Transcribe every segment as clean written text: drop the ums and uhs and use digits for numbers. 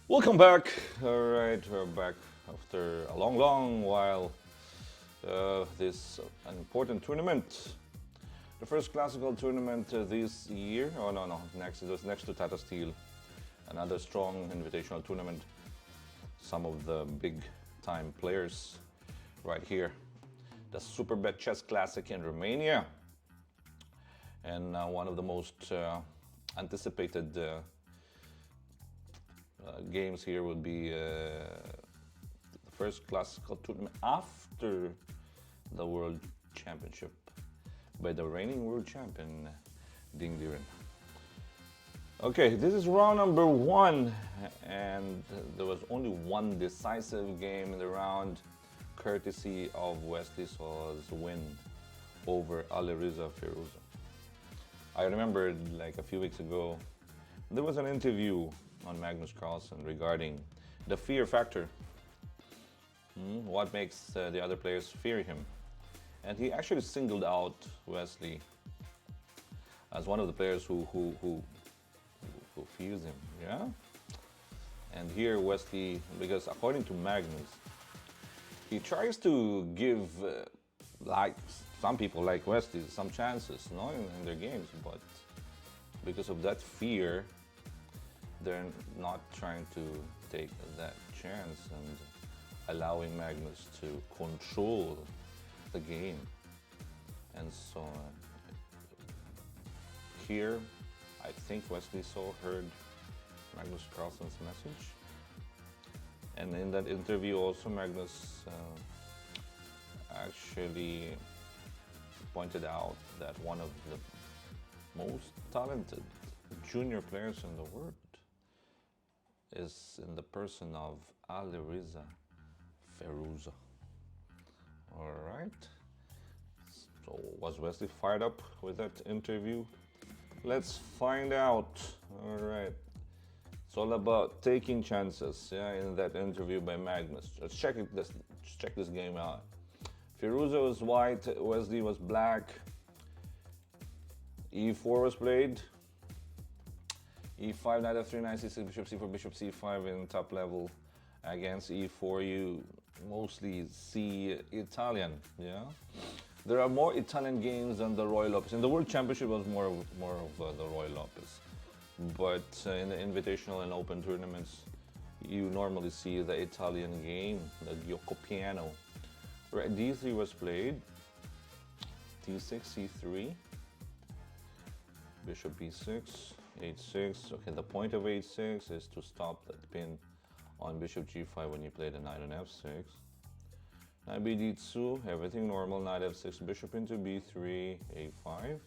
Welcome back. All right, we're back after a long while. This an important tournament, the first classical tournament this year. Oh no, next it was next to Tata Steel, another strong invitational tournament. Some of the big time players right here. The Superbet Chess Classic in Romania, and one of the most anticipated games here would be the first classical tournament after the World Championship by the reigning world champion Ding Liren. Okay, this is round number one, and there was only one decisive game in the round, courtesy of Wesley So's win over Alireza Firouzja. I remember like a few weeks ago, there was an interview on Magnus Carlsen regarding the fear factor. What makes the other players fear him? And he actually singled out Wesley as one of the players who fears him. Yeah. And here Wesley, because according to Magnus, he tries to give like some people like Wesley some chances, in their games, but because of that fear, they're not trying to take that chance and allowing Magnus to control the game. And so here, I think Wesley So heard Magnus Carlsen's message. And in that interview also, Magnus actually pointed out that one of the most talented junior players in the world is in the person of Alireza Firouzja. All right. So was Wesley fired up with that interview? Let's find out. All right. It's all about taking chances. Yeah, in that interview by Magnus. Let's check it. Let's check this game out. Firouzja was white. Wesley was black. E4 was played. E5, knight f3, knight c6, bishop c4, bishop c5 in top level. Against e4, you mostly see Italian, yeah? There are more Italian games than the Royal Lopez. In the World Championship, it was more of the Royal Lopez. But in the invitational and open tournaments, you normally see the Italian game, the Gioco Piano. Right, d3 was played, d6, c3, bishop b6, h6. Okay, the point of h6 is to stop that pin on bishop g5 when you play the knight on f6. Knight bd2, everything normal. Knight f6, bishop into b3, a5.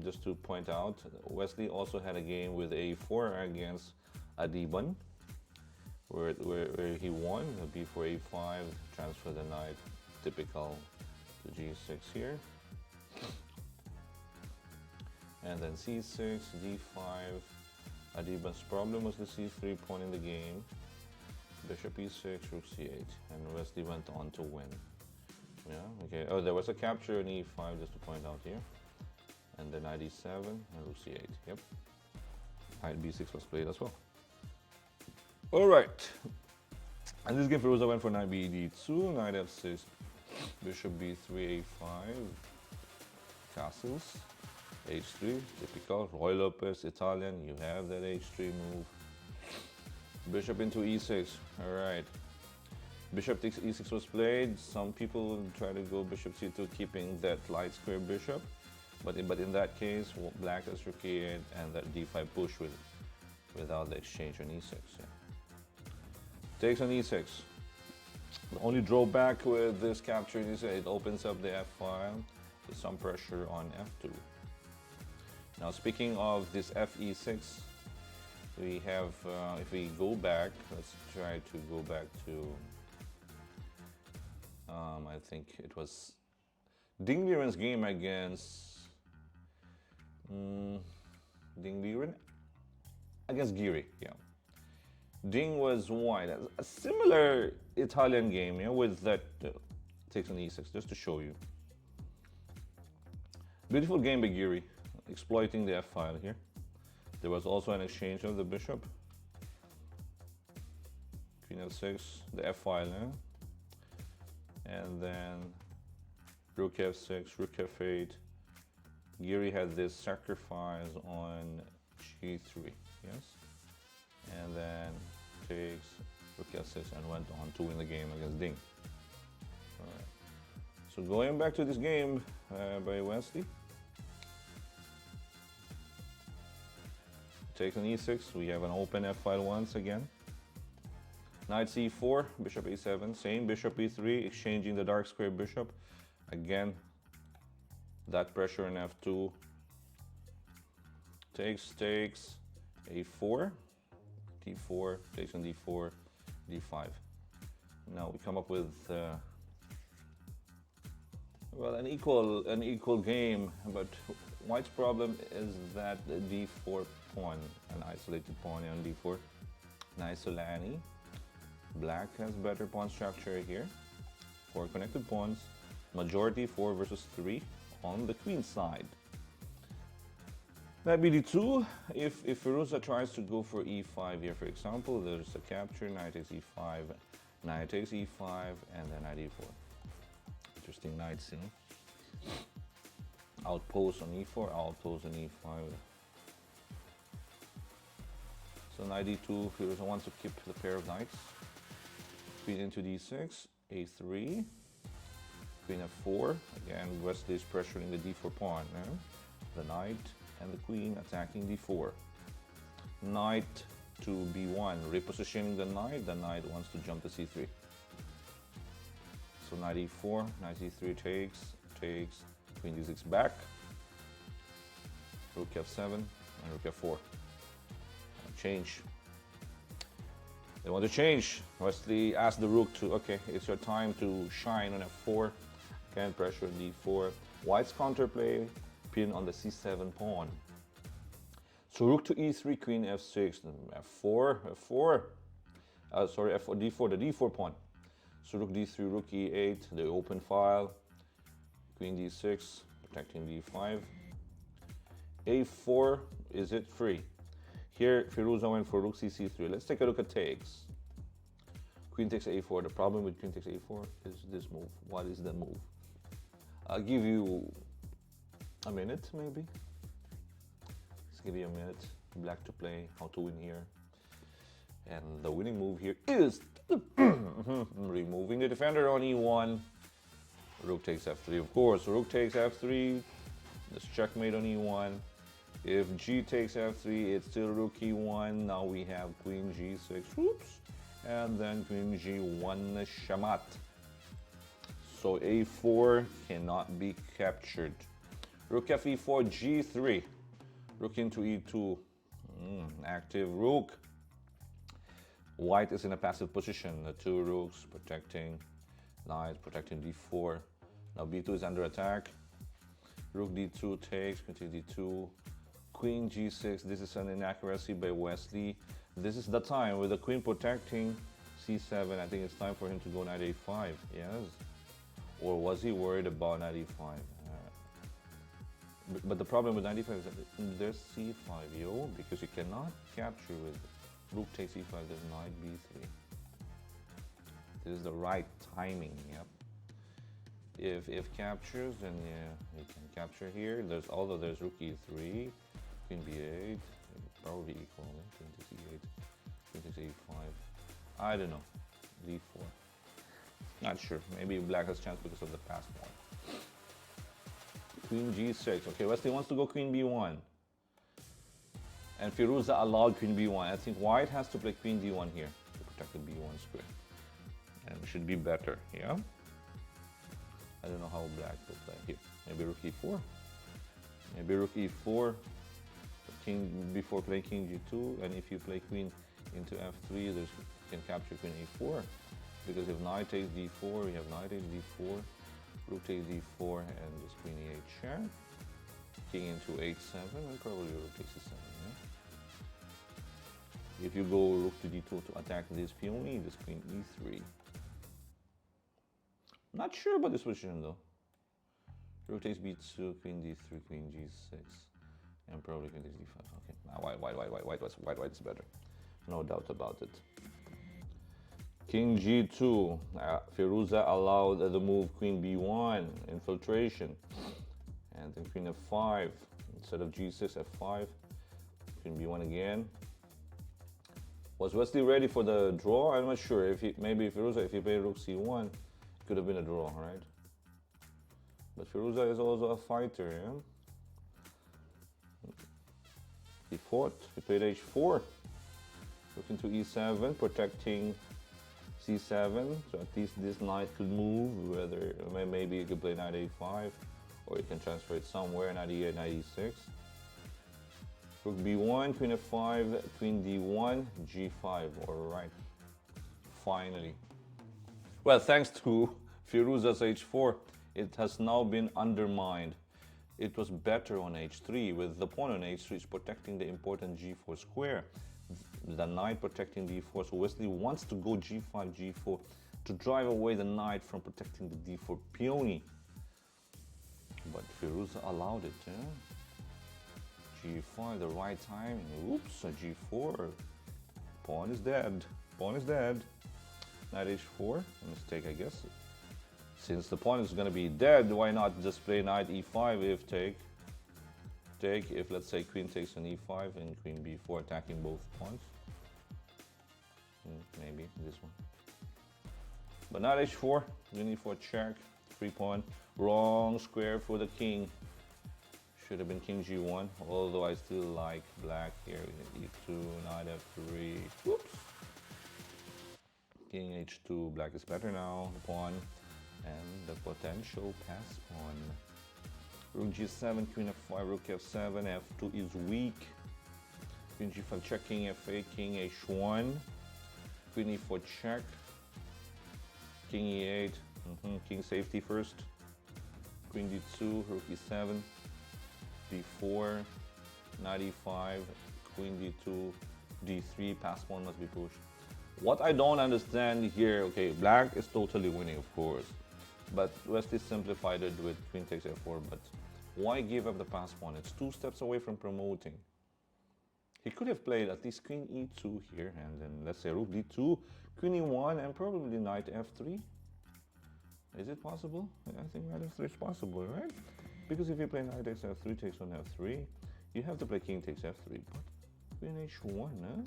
Just to point out, Wesley also had a game with a4 against Adiban, where he won. b4, a5, transfer the knight, typical to g6 here. And then c6, d5. Adiban's problem was the c3 pawn in the game. Bishop e6, rook c8, and Wesley went on to win. Yeah, okay. Oh, there was a capture in e5, just to point out here. And then knight e7 and rook c8. Yep. Knight b6 was played as well. All right. And this game, Firouzja went for knight bd2, knight f6, bishop b3, a5, castles. h3, typical, Roy Lopez, Italian, you have that h3 move. Bishop into e6, alright. Bishop takes e6 was played. Some people try to go bishop c2, keeping that light square bishop. But in that case, black has rook e8 and that d5 push without the exchange on e6. Yeah. Takes on e6. The only drawback with this capture is it opens up the f file with some pressure on f2. Now, speaking of this fe6, we have, if we go back, let's try to go back to, I think it was Ding Liren's game against, Ding Liren against Giri, yeah. Ding was white. A similar Italian game, yeah, with that takes on e6, just to show you. Beautiful game by Giri, exploiting the f file here. There was also an exchange of the bishop. queen f6, the f file, and then rook f6, rook f8. Giri had this sacrifice on g3, yes, and then takes rook f6 and went on to win the game against Ding. All right. So going back to this game by Wesley. Takes an e6, we have an open f file once again. Knight c4, bishop a7, same bishop e3, exchanging the dark square bishop. Again, that pressure in f2. Takes a4, d4, takes on d4, d5. Now we come up with well, an equal game, but White's problem is that the d4 pawn, an isolated pawn on d4. Nice Solani. Black has better pawn structure here. 4 connected pawns. Majority 4 versus 3 on the queen side. Knight bd2. If Firouzja tries to go for e5 here, for example, there's a capture. Knight takes e5, knight takes e5, and then knight e4. Interesting knight scene. Outpost on e4, outpost on e5. So knight d2, Firouzja wants to keep the pair of knights. Queen into d6, a3, queen f4. Again, Wesley is pressuring the d4 pawn. The knight and the queen attacking d4. Knight to b1, repositioning the knight wants to jump to c3. So knight e4, knight e3 takes, queen d6 back, rook f7, and rook f4. Change. They want to change. Wesley asked the rook to, okay, it's your time to shine on f4. Again, pressure on d4. White's counterplay, pin on the c7 pawn. So rook to e3, queen f6, f4, sorry, f4, d4, the d4 pawn. So rook d3, rook e8, the open file, queen d6, protecting d5. a4, is it free? Here, Firouzja went for rook c3. Let's take a look at takes. Queen takes a4. The problem with queen takes a4 is this move. What is the move? I'll give you a minute, maybe. Let's give you a minute. Black to play, how to win here. And the winning move here is removing the defender on e1. Rook takes f3, of course. Rook takes f3. Let's checkmate on e1. If g takes f3, it's still rook e1. Now we have queen g6, oops, and then queen g1 shamat. So a4 cannot be captured. Rook fe4, g3. Rook into e2. Active rook. White is in a passive position. The two rooks protecting knight, protecting d4. Now b2 is under attack. Rook d2 takes, continue d2. Queen g6, this is an inaccuracy by Wesley. This is the time with the queen protecting c7. I think it's time for him to go knight a5, yes? Or was he worried about knight e5? But the problem with knight e5 is that there's c5, yo, because you cannot capture with rook takes e5, there's knight b3. This is the right timing, yep. If captures, then yeah, you can capture here. Although there's rook e3, queen b8, probably equal, queen takes e8, queen takes a5. I don't know, d4. Not sure, maybe black has chance because of the passed pawn. Queen g6, okay, Wesley wants to go queen b1. And Firouzja allowed queen b1. I think white has to play queen d1 here to protect the b1 square. And it should be better, yeah? I don't know how black will play here. Maybe rook e4. Maybe rook e4. King before playing king g2, and if you play queen into f3, you can capture queen a4. Because if knight takes d4, we have knight takes d4, rook takes d4, and just queen e8 check. King into h7, and probably rook takes e7. Yeah? If you go rook to d2 to attack this peony, this queen e3. Not sure about this position though. Rook takes b2, queen d3, queen g6, and probably queen takes d5. Okay, now white is better. No doubt about it. King G2. Firouzja allowed the move Queen B1, infiltration. And then Queen F5 instead of G6, F5. Queen B1 again. Was Wesley ready for the draw? I'm not sure. Maybe Firouzja, if he played Rook C1, it could have been a draw, right? But Firouzja is also a fighter, yeah? He fought. He played H4. Rook into E7, protecting C7. So at least this knight could move. Whether maybe you could play knight A5, or you can transfer it somewhere. Knight E8, knight E6. Rook B1, Queen F5, Queen D1, G5. All right. Finally. Well, thanks to Firouzja's H4, it has now been undermined. It was better on H3, with the pawn on H3 is protecting the important G4 square. The knight protecting D4, so Wesley wants to go G5, G4 to drive away the knight from protecting the D4 peony. But Firouzja allowed it, yeah? G5, the right time. Oops, a G4. Pawn is dead. Pawn is dead. Knight H4, a mistake, I guess. Since the pawn is going to be dead, why not just play knight E5 if take, if let's say queen takes on E5 and queen B4 attacking both pawns. Maybe this one. But knight H4, queen E4 check, free pawn. Wrong square for the king. Should have been king G1, although I still like black here. E2, knight F3. Whoops. King H2, black is better now, the pawn. And the potential pass pawn. Rook G7, Queen F5, Rook F7, F2 is weak. Queen G5 check, King F8, King H1. Queen E4 check. King E8, King safety first. Queen D2, Rook E7, D4, Knight E5, Queen D2, D3, pass pawn must be pushed. What I don't understand here, okay, black is totally winning, of course. But Wesley simplified it with queen takes f4, but why give up the pass pawn? It's 2 steps away from promoting. He could have played at least queen e2 here, and then let's say rook d2, queen e1, and probably knight f3. Is it possible? I think knight f3 is possible, right? Because if you play knight takes f3, takes on f3, you have to play king takes f3, but queen h1, huh?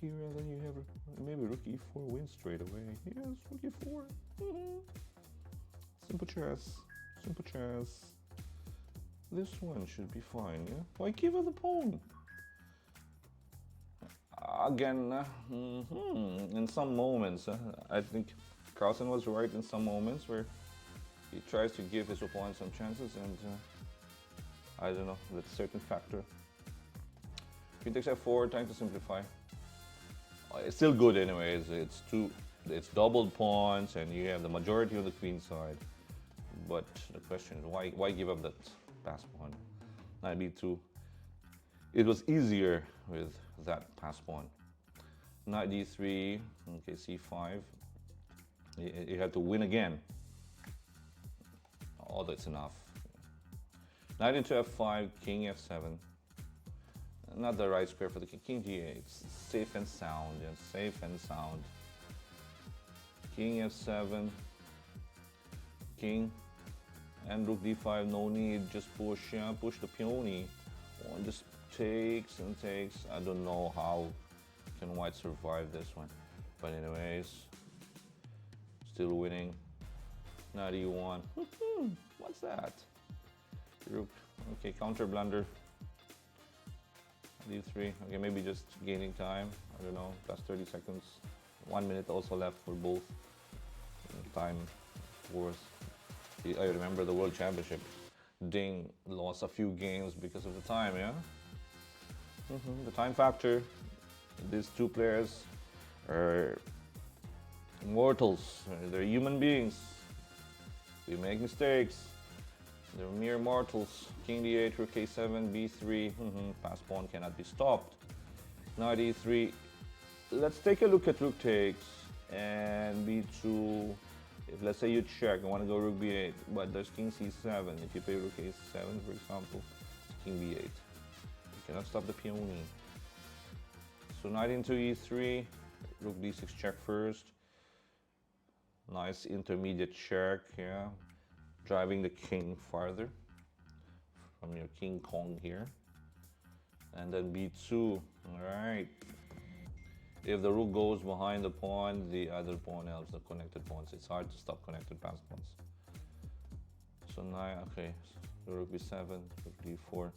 Here, and then you have maybe rook e4 wins straight away. Yes, rook e4. Simple chess. Simple chess. This one should be fine, yeah? Why give her the pawn? Again, in some moments, I think Carlsen was right in some moments where he tries to give his opponent some chances, and I don't know, that's a certain factor. Queen takes f4, trying to simplify. It's still good anyways. It's doubled pawns, and you have the majority on the queen side. But the question is, why give up that pass pawn? Knight b2. It was easier with that pass pawn. Knight d3. Okay, c5. You had to win again. Oh, that's enough. Knight into f5. King f7. Not the right square for the king. King g8. Safe and sound. Yeah, safe and sound. King f7. King. And rook d5. No need. Just push. Yeah, push the peony. Oh, just takes and takes. I don't know how can white survive this one. But anyways, still winning. Knight e1. What's that? Rook. Okay, counter blunder. d3. Okay, maybe just gaining time. I don't know. Plus 30 seconds. 1 minute also left for both. Time, of course. I remember the World Championship. Ding lost a few games because of the time, yeah? The time factor. These two players are mortals. They're human beings. We make mistakes. They're mere mortals. King d8, rook a7, b3. Pass pawn cannot be stopped. Knight e3. Let's take a look at rook takes and b2. If let's say you check, I want to go rook b8, but there's king c7. If you play rook a7, for example, it's king b8. You cannot stop the peony. So knight into e3, Rook d6 check first. Nice intermediate check, yeah. Driving the king farther from your King Kong here. And then b2, alright. If the rook goes behind the pawn, the other pawn helps the connected pawns. It's hard to stop connected passed pawns. So now, okay, so rook b7, rook d4.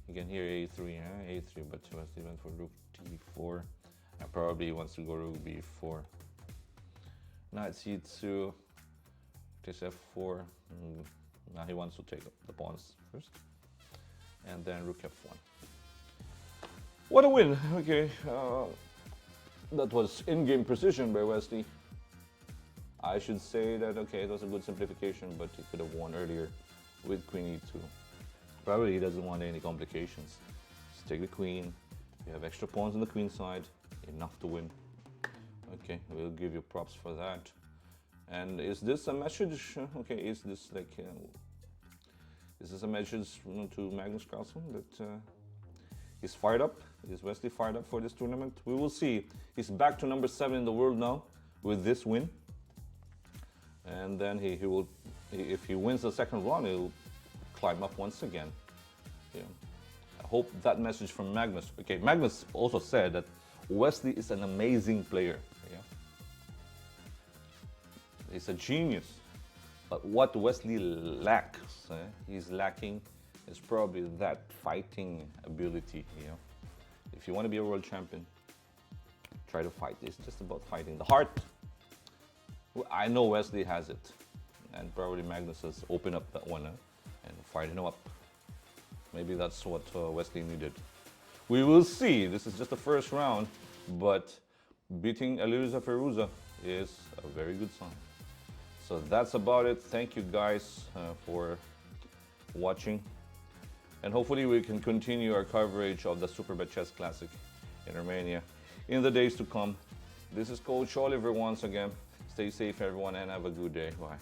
You can hear a3, huh? a3, but Wesley went for rook d4. And probably wants to go rook b4. Knight c2, takes f4. Now he wants to take the pawns first. And then rook f1. What a win! Okay, that was in-game precision by Wesley. I should say that, okay, it was a good simplification, but he could have won earlier with queen e2. Probably he doesn't want any complications. Just take the queen. You have extra pawns on the queen side, enough to win. Okay, we'll give you props for that. And is this a message? Okay, is this like, is this a message to Magnus Carlsen that he's fired up? Is Wesley fired up for this tournament? We will see. He's back to number 7 in the world now with this win. And then he will, if he wins the second run, he'll climb up once again. Yeah. I hope that message from Magnus. Okay, Magnus also said that Wesley is an amazing player. Yeah. He's a genius. But what Wesley lacks, he's lacking, is probably that fighting ability. You know, if you want to be a world champion, try to fight. It's just about fighting. The heart. I know Wesley has it, and probably Magnus has opened up that one and fired him up. Maybe that's what Wesley needed. We will see. This is just the first round, but beating Firouzja is a very good sign. So that's about it. Thank you guys for watching, and hopefully we can continue our coverage of the Superbet Chess Classic in Romania in the days to come. This is Coach Oliver once again. Stay safe, everyone, and have a good day. Bye.